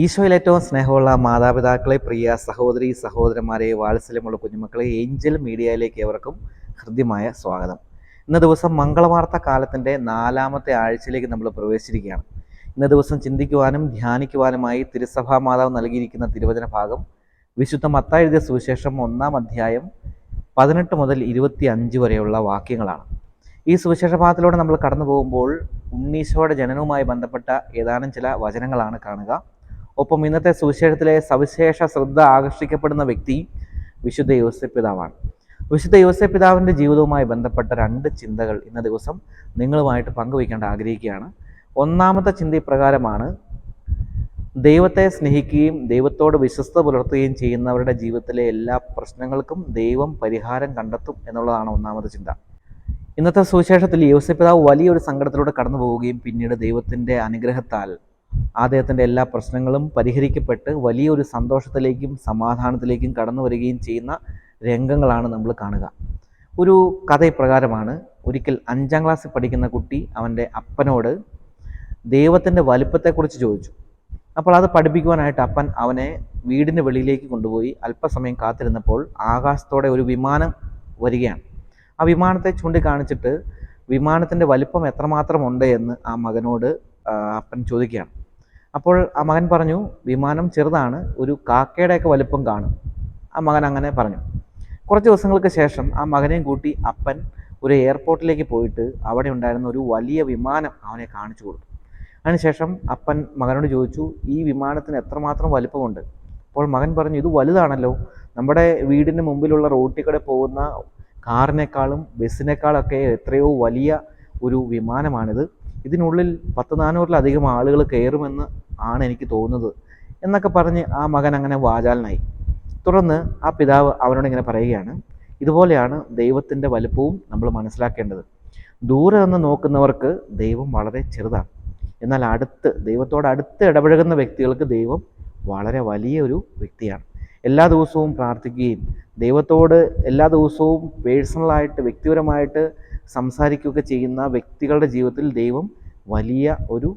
ഈശോയിൽ ഏറ്റവും സ്നേഹമുള്ള മാതാപിതാക്കളെ, പ്രിയ സഹോദരി സഹോദരന്മാരെ, വാത്സല്യമുള്ള കുഞ്ഞുമക്കളെ, ഏഞ്ചൽ മീഡിയയിലേക്ക് ഏവർക്കും ഹൃദ്യമായ സ്വാഗതം. ഇന്ന ദിവസം മംഗളവാർത്ത കാലത്തിൻ്റെ 4-ാമത്തെ ആഴ്ചയിലേക്ക് നമ്മൾ പ്രവേശിച്ചിരിക്കുകയാണ്. ഇന്ന ദിവസം ചിന്തിക്കുവാനും ധ്യാനിക്കുവാനുമായി തിരുസഭാ മാതാവ് നൽകിയിരിക്കുന്ന തിരുവചന ഭാഗം വിശുദ്ധ മത്തായി എഴുതിയ സുവിശേഷം 1-ാം അധ്യായം 18 മുതൽ 25 വരെയുള്ള വാക്യങ്ങളാണ്. ഈ സുവിശേഷ ഭാഗത്തിലൂടെ നമ്മൾ കടന്നു പോകുമ്പോൾ ഉണ്ണീശോയുടെ ജനനവുമായി ബന്ധപ്പെട്ട ഏതാനും ചില വചനങ്ങളാണ് കാണുക. ഒപ്പം ഇന്നത്തെ സുവിശേഷത്തിലെ സവിശേഷ ശ്രദ്ധ ആകർഷിക്കപ്പെടുന്ന വ്യക്തി വിശുദ്ധ യോസേപ്പ് പിതാവാണ്. വിശുദ്ധ യോസേപ്പ് പിതാവിൻ്റെ ജീവിതവുമായി ബന്ധപ്പെട്ട 2 ചിന്തകൾ ഇന്ന ദിവസം നിങ്ങളുമായിട്ട് പങ്കുവയ്ക്കേണ്ട ആഗ്രഹിക്കുകയാണ്. ഒന്നാമത്തെ ചിന്ത ഇപ്രകാരമാണ്: ദൈവത്തെ സ്നേഹിക്കുകയും ദൈവത്തോട് വിശ്വസ്ത പുലർത്തുകയും ചെയ്യുന്നവരുടെ ജീവിതത്തിലെ എല്ലാ പ്രശ്നങ്ങൾക്കും ദൈവം പരിഹാരം കണ്ടെത്തും എന്നുള്ളതാണ് ഒന്നാമത്തെ ചിന്ത. ഇന്നത്തെ സുവിശേഷത്തിൽ യോസേപ്പ് പിതാവ് വലിയൊരു സങ്കടത്തിലൂടെ കടന്നു പോവുകയും പിന്നീട് ദൈവത്തിൻ്റെ അനുഗ്രഹത്താൽ അദ്ദേഹത്തിൻ്റെ എല്ലാ പ്രശ്നങ്ങളും പരിഹരിക്കപ്പെട്ട് വലിയൊരു സന്തോഷത്തിലേക്കും സമാധാനത്തിലേക്കും കടന്നു വരികയും ചെയ്യുന്ന രംഗങ്ങളാണ് നമ്മൾ കാണുക. ഒരു കഥ ഇപ്രകാരമാണ്: ഒരിക്കൽ 5-ാം ക്ലാസ്സിൽ പഠിക്കുന്ന കുട്ടി അവൻ്റെ അപ്പനോട് ദൈവത്തിൻ്റെ വലിപ്പത്തെക്കുറിച്ച് ചോദിച്ചു. അപ്പോൾ അത് പഠിപ്പിക്കുവാനായിട്ട് അപ്പൻ അവനെ വീടിൻ്റെ വെളിയിലേക്ക് കൊണ്ടുപോയി അല്പസമയം കാത്തിരുന്നപ്പോൾ ആകാശത്തോടെ ഒരു വിമാനം വരികയാണ്. ആ വിമാനത്തെ ചൂണ്ടിക്കാണിച്ചിട്ട് വിമാനത്തിൻ്റെ വലിപ്പം എത്രമാത്രം ഉണ്ട് എന്ന് ആ മകനോട് അപ്പൻ ചോദിക്കുകയാണ്. അപ്പോൾ ആ മകൻ പറഞ്ഞു, വിമാനം ചെറുതാണ്, ഒരു കാക്കയുടെയൊക്കെ വലിപ്പം കാണും. ആ മകൻ അങ്ങനെ പറഞ്ഞു. കുറച്ച് ദിവസങ്ങൾക്ക് ശേഷം ആ മകനെയും കൂട്ടി അപ്പൻ ഒരു എയർപോർട്ടിലേക്ക് പോയിട്ട് അവിടെ ഉണ്ടായിരുന്ന ഒരു വലിയ വിമാനം അവനെ കാണിച്ചു കൊടുത്തു. അതിനുശേഷം അപ്പൻ മകനോട് ചോദിച്ചു, ഈ വിമാനത്തിന് എത്രമാത്രം വലിപ്പമുണ്ട്? അപ്പോൾ മകൻ പറഞ്ഞു, ഇത് വലുതാണല്ലോ, നമ്മുടെ വീടിന് മുമ്പിലുള്ള റോട്ടിൽ കൂടെ പോകുന്ന കാറിനേക്കാളും ബസ്സിനേക്കാളൊക്കെ എത്രയോ വലിയ ഒരു വിമാനമാണിത്. ഇതിനുള്ളിൽ 100-400-ലധികം ആളുകൾ കയറുമെന്ന് ആണ് എനിക്ക് തോന്നുന്നത് എന്നൊക്കെ പറഞ്ഞ് ആ മകൻ അങ്ങനെ വാചാലനായി. തുടർന്ന് ആ പിതാവ് അവനോട് ഇങ്ങനെ പറയുകയാണ്: ഇതുപോലെയാണ് ദൈവത്തിൻ്റെ വലുപ്പവും നമ്മൾ മനസ്സിലാക്കേണ്ടത്. ദൂരെ നിന്ന് നോക്കുന്നവർക്ക് ദൈവം വളരെ ചെറുതാണ്, എന്നാൽ ദൈവത്തോട് അടുത്ത് ഇടപഴകുന്ന വ്യക്തികൾക്ക് ദൈവം വളരെ വലിയൊരു വ്യക്തിയാണ്. എല്ലാ ദിവസവും പ്രാർത്ഥിക്കുകയും ദൈവത്തോട് എല്ലാ ദിവസവും പേഴ്സണലായിട്ട് വ്യക്തിപരമായിട്ട് സംസാരിക്കുകയൊക്കെ ചെയ്യുന്ന വ്യക്തികളുടെ ജീവിതത്തിൽ ദൈവം വലിയ ഒരു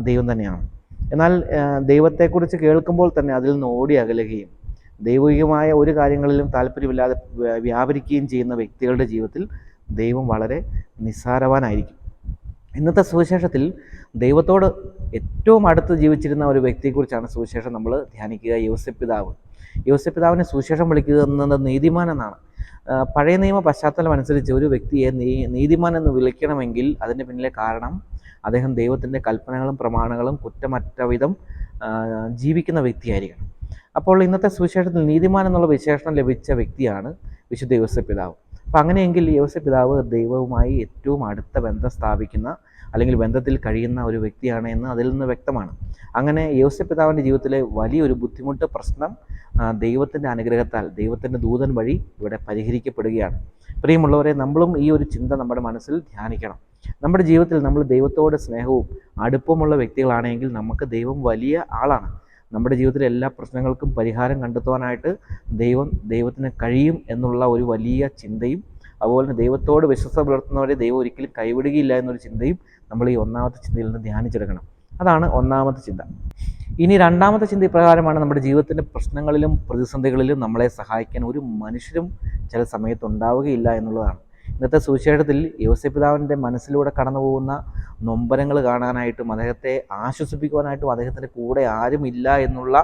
ദൈവം തന്നെയാണ്. എന്നാൽ ദൈവത്തെക്കുറിച്ച് കേൾക്കുമ്പോൾ തന്നെ അതിൽ നിന്ന് ഓടി അകലുകയും ദൈവികമായ ഒരു കാര്യങ്ങളിലും താല്പര്യമില്ലാതെ വ്യാപരിക്കുകയും ചെയ്യുന്ന വ്യക്തികളുടെ ജീവിതത്തിൽ ദൈവം വളരെ നിസ്സാരവാനായിരിക്കും. ഇന്നത്തെ സുവിശേഷത്തിൽ ദൈവത്തോട് ഏറ്റവും അടുത്ത് ജീവിച്ചിരുന്ന ഒരു വ്യക്തിയെക്കുറിച്ചാണ് സുവിശേഷം നമ്മൾ ധ്യാനിക്കുക, യോസേപ്പ് പിതാവ്. യോസേപ്പ് പിതാവിനെ സുവിശേഷം വിളിക്കുന്നത് നീതിമാൻ എന്നാണ്. പഴയ നിയമ പശ്ചാത്തലം അനുസരിച്ച് ഒരു വ്യക്തിയെ നീതിമാൻ എന്ന് വിളിക്കണമെങ്കിൽ അതിൻ്റെ പിന്നിലെ കാരണം അദ്ദേഹം ദൈവത്തിൻ്റെ കൽപ്പനകളും പ്രമാണങ്ങളും കുറ്റമറ്റ വിധം ജീവിക്കുന്ന വ്യക്തിയായിരിക്കണം. അപ്പോൾ ഇന്നത്തെ സുവിശേഷത്തിൽ നീതിമാൻ എന്നുള്ള വിശേഷണം ലഭിച്ച വ്യക്തിയാണ് വിശുദ്ധ യോസേപ്പ് പിതാവ്. അപ്പം അങ്ങനെയെങ്കിൽ യോസേപ്പ് പിതാവ് ദൈവവുമായി ഏറ്റവും അടുത്ത ബന്ധം സ്ഥാപിക്കുന്ന അല്ലെങ്കിൽ ബന്ധത്തിൽ കഴിയുന്ന ഒരു വ്യക്തിയാണ് എന്ന് അതിൽ നിന്ന് വ്യക്തമാണ്. അങ്ങനെ യോസേപ്പ് പിതാവിൻ്റെ ജീവിതത്തിലെ വലിയൊരു ബുദ്ധിമുട്ട്, പ്രശ്നം ദൈവത്തിൻ്റെ അനുഗ്രഹത്താൽ ദൈവത്തിൻ്റെ ദൂതൻ വഴി ഇവിടെ പരിഹരിക്കപ്പെടുകയാണ്. പ്രിയമുള്ളവരെ, നമ്മളും ഈ ഒരു ചിന്ത നമ്മുടെ മനസ്സിൽ ധ്യാനിക്കണം. നമ്മുടെ ജീവിതത്തിൽ നമ്മൾ ദൈവത്തോട് സ്നേഹവും അടുപ്പമുള്ള വ്യക്തികളാണെങ്കിൽ നമുക്ക് ദൈവം വലിയ ആളാണ്. നമ്മുടെ ജീവിതത്തിലെ എല്ലാ പ്രശ്നങ്ങൾക്കും പരിഹാരം കണ്ടെത്തുവാനായിട്ട് ദൈവത്തിന് കഴിയും എന്നുള്ള ഒരു വലിയ ചിന്തയും, അതുപോലെ തന്നെ ദൈവത്തോട് വിശ്വസ്ത പുലർത്തുന്നവരെ ദൈവം ഒരിക്കലും കൈവിടുകയില്ല എന്നൊരു ചിന്തയും നമ്മൾ ഈ ഒന്നാമത്തെ ചിന്തയിൽ നിന്ന് ധ്യാനിച്ചെടുക്കണം. അതാണ് ഒന്നാമത്തെ ചിന്ത. ഇനി രണ്ടാമത്തെ ചിന്ത ഇപ്രകാരമാണ്: നമ്മുടെ ജീവിതത്തിൻ്റെ പ്രശ്നങ്ങളിലും പ്രതിസന്ധികളിലും നമ്മളെ സഹായിക്കാൻ ഒരു മനുഷ്യരും ചില സമയത്ത് ഉണ്ടാവുകയില്ല എന്നുള്ളതാണ്. ഇന്നത്തെ സുവിശേഷത്തിൽ യോസേപ്പ് പിതാവിൻ്റെ മനസ്സിലൂടെ കടന്നു പോകുന്ന നൊമ്പരങ്ങൾ കാണാനായിട്ടും അദ്ദേഹത്തെ ആശ്വസിപ്പിക്കുവാനായിട്ടും അദ്ദേഹത്തിൻ്റെ കൂടെ ആരുമില്ല എന്നുള്ള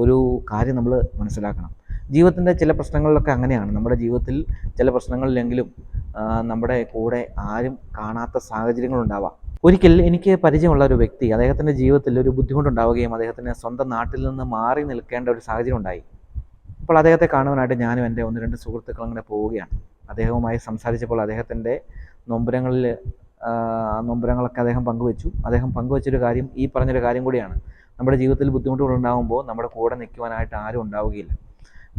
ഒരു കാര്യം നമ്മൾ മനസ്സിലാക്കണം. ജീവിതത്തിൻ്റെ ചില പ്രശ്നങ്ങളിലൊക്കെ അങ്ങനെയാണ്. നമ്മുടെ ജീവിതത്തിൽ ചില പ്രശ്നങ്ങളിലെങ്കിലും നമ്മുടെ കൂടെ ആരും കാണാത്ത സാഹചര്യങ്ങളുണ്ടാവാം. ഒരിക്കൽ എനിക്ക് പരിചയമുള്ള ഒരു വ്യക്തി, അദ്ദേഹത്തിൻ്റെ ജീവിതത്തിൽ ഒരു ബുദ്ധിമുട്ടുണ്ടാവുകയും അദ്ദേഹത്തിന് സ്വന്തം നാട്ടിൽ നിന്ന് മാറി നിൽക്കേണ്ട ഒരു സാഹചര്യം ഉണ്ടായി. അപ്പോൾ അദ്ദേഹത്തെ കാണുവാനായിട്ട് ഞാനും എൻ്റെ 1-2 സുഹൃത്തുക്കൾ അങ്ങനെ പോവുകയാണ്. അദ്ദേഹവുമായി സംസാരിച്ചപ്പോൾ അദ്ദേഹത്തിൻ്റെ നൊമ്പരങ്ങളൊക്കെ അദ്ദേഹം പങ്കുവച്ചു. അദ്ദേഹം പങ്കുവച്ചൊരു കാര്യം ഈ പറഞ്ഞൊരു കാര്യം കൂടിയാണ്: നമ്മുടെ ജീവിതത്തിൽ ബുദ്ധിമുട്ടുകൾ ഉണ്ടാകുമ്പോൾ നമ്മുടെ കൂടെ നിൽക്കുവാനായിട്ട് ആരും ഉണ്ടാവുകയില്ല.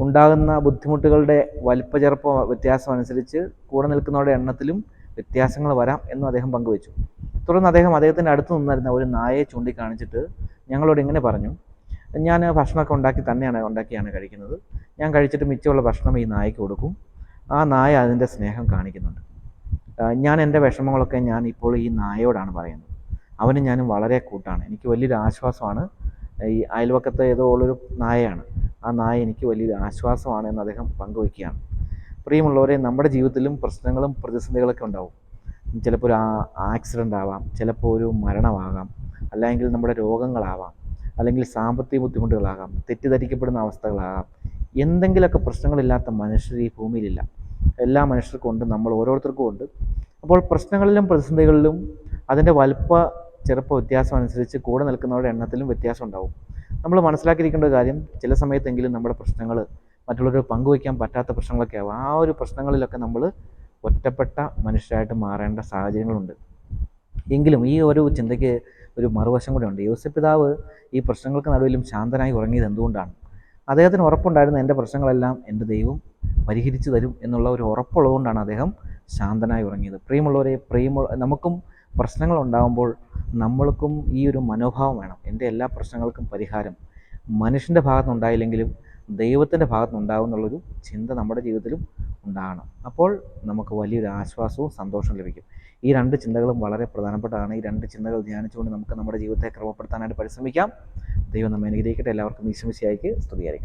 ഉണ്ടാകുന്ന ബുദ്ധിമുട്ടുകളുടെ വലിപ്പ ചെറുപ്പ വ്യത്യാസം അനുസരിച്ച് കൂടെ നിൽക്കുന്നവരുടെ എണ്ണത്തിലും വ്യത്യാസങ്ങൾ വരാം എന്നും അദ്ദേഹം പങ്കുവച്ചു. തുടർന്ന് അദ്ദേഹത്തിൻ്റെ അടുത്ത് നിന്നിരുന്ന ഒരു നായയെ ചൂണ്ടിക്കാണിച്ചിട്ട് ഞങ്ങളോട് ഇങ്ങനെ പറഞ്ഞു: ഞാൻ ഭക്ഷണമൊക്കെ ഉണ്ടാക്കിയാണ് കഴിക്കുന്നത്. ഞാൻ കഴിച്ചിട്ട് മിച്ചമുള്ള ഭക്ഷണം ഈ നായയ്ക്ക് കൊടുക്കും. ആ നായ അതിൻ്റെ സ്നേഹം കാണിക്കുന്നുണ്ട്. ഞാൻ എൻ്റെ വിഷമങ്ങളൊക്കെ ഞാൻ ഇപ്പോൾ ഈ നായയോടാണ് പറയുന്നത്. അവനും ഞാനും വളരെ കൂട്ടാണ്. എനിക്ക് വലിയൊരു ആശ്വാസമാണ് ഈ അയൽവക്കത്തെ ഏതോ ഉള്ളൊരു നായയാണ്. ആ നായ എനിക്ക് വലിയൊരു ആശ്വാസമാണ് എന്ന് അദ്ദേഹം പങ്കുവയ്ക്കുകയാണ്. പ്രിയമുള്ളവരെ, നമ്മുടെ ജീവിതത്തിലും പ്രശ്നങ്ങളും പ്രതിസന്ധികളൊക്കെ ഉണ്ടാവും. ചിലപ്പോൾ ഒരു ആക്സിഡൻ്റ് ആവാം, ചിലപ്പോൾ ഒരു മരണമാകാം, അല്ലെങ്കിൽ നമ്മുടെ രോഗങ്ങളാവാം, അല്ലെങ്കിൽ സാമ്പത്തിക ബുദ്ധിമുട്ടുകളാകാം, തെറ്റിദ്ധരിക്കപ്പെടുന്ന അവസ്ഥകളാകാം. എന്തെങ്കിലുമൊക്കെ പ്രശ്നങ്ങളില്ലാത്ത മനുഷ്യർ ഈ ഭൂമിയിലില്ല. എല്ലാ മനുഷ്യർക്കും ഉണ്ട്, നമ്മൾ ഓരോരുത്തർക്കും ഉണ്ട്. അപ്പോൾ പ്രശ്നങ്ങളിലും പ്രതിസന്ധികളിലും അതിൻ്റെ ചെറുപ്പ വ്യത്യാസം അനുസരിച്ച് കൂടെ നിൽക്കുന്നവരുടെ എണ്ണത്തിലും വ്യത്യാസം ഉണ്ടാവും. നമ്മൾ മനസ്സിലാക്കിയിരിക്കേണ്ട ഒരു കാര്യം, ചില സമയത്തെങ്കിലും നമ്മുടെ പ്രശ്നങ്ങൾ മറ്റുള്ളവർ പങ്കുവയ്ക്കാൻ പറ്റാത്ത പ്രശ്നങ്ങളൊക്കെ ആവും. ആ ഒരു പ്രശ്നങ്ങളിലൊക്കെ നമ്മൾ ഒറ്റപ്പെട്ട മനുഷ്യരായിട്ട് മാറേണ്ട സാഹചര്യങ്ങളുണ്ട്. എങ്കിലും ഈ ഒരു ചിന്തയ്ക്ക് ഒരു മറുവശം കൂടെ ഉണ്ട്. യോസേപ്പ് പിതാവ് ഈ പ്രശ്നങ്ങൾക്ക് നടുവിലും ശാന്തനായി ഉറങ്ങിയത് എന്തുകൊണ്ടാണ്? അദ്ദേഹത്തിന് ഉറപ്പുണ്ടായിരുന്ന എൻ്റെ പ്രശ്നങ്ങളെല്ലാം എൻ്റെ ദൈവം പരിഹരിച്ചു തരും എന്നുള്ള ഒരു ഉറപ്പുള്ളതുകൊണ്ടാണ് അദ്ദേഹം ശാന്തനായി ഉറങ്ങിയത്. നമുക്കും പ്രശ്നങ്ങൾ ഉണ്ടാകുമ്പോൾ നമ്മൾക്കും ഈ ഒരു മനോഭാവം വേണം. എൻ്റെ എല്ലാ പ്രശ്നങ്ങൾക്കും പരിഹാരം മനുഷ്യൻ്റെ ഭാഗത്തുനിന്നുണ്ടായില്ലെങ്കിലും ദൈവത്തിൻ്റെ ഭാഗത്തുനിന്നുണ്ടാകും എന്നുള്ളൊരു ചിന്ത നമ്മുടെ ജീവിതത്തിലും ഉണ്ടാകണം. അപ്പോൾ നമുക്ക് വലിയൊരു ആശ്വാസവും സന്തോഷവും ലഭിക്കും. ഈ രണ്ട് ചിന്തകളും വളരെ പ്രധാനപ്പെട്ടതാണ്. ഈ രണ്ട് ചിന്തകൾ ധ്യാനിച്ചുകൊണ്ട് നമുക്ക് നമ്മുടെ ജീവിതത്തെ ക്രമപ്പെടുത്താനായിട്ട് പരിശ്രമിക്കാം. ദൈവം നമ്മെ അനുഗ്രഹിക്കട്ടെ. എല്ലാവർക്കും ഈശോ മിശിഹായ്ക്ക് സ്തുതിയായിരിക്കട്ടെ.